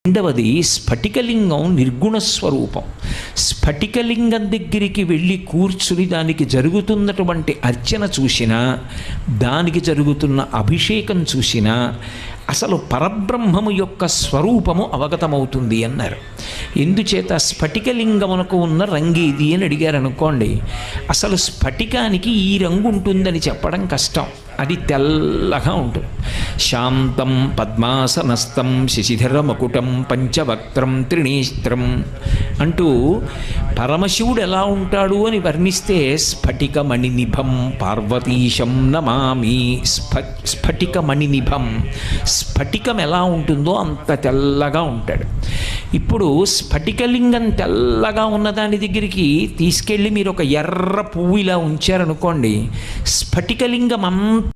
రెండవది స్ఫటికలింగం నిర్గుణ స్వరూపం. స్ఫటికలింగం దగ్గరికి వెళ్ళి కూర్చుని దానికి జరుగుతున్నటువంటి అర్చన చూసినా, దానికి జరుగుతున్న అభిషేకం చూసినా అసలు పరబ్రహ్మము యొక్క స్వరూపము అవగతమవుతుంది అన్నారు. ఎందుచేత స్ఫటికలింగమునకు ఉన్న రంగు ఇది అని అడిగారు అనుకోండి, అసలు స్ఫటికానికి ఈ రంగు ఉంటుందని చెప్పడం కష్టం. అది తెల్లగా ఉంటుంది. శాంతం పద్మాసనస్థం శశిధర మకుటం పంచవక్త్రం త్రినేత్రం అంటూ పరమశివుడు ఎలా ఉంటాడు అని వర్ణిస్తే స్ఫటికమణినిభం పార్వతీశం నమామి. స్ఫటికమణినిభం, స్ఫటికం ఎలా ఉంటుందో అంత తెల్లగా ఉంటాడు. ఇప్పుడు స్ఫటికలింగం తెల్లగా ఉన్నదాని దగ్గరికి తీసుకెళ్ళి మీరు ఒక ఎర్ర పువ్వు ఇలా ఉంచారనుకోండి, స్ఫటికలింగం అంత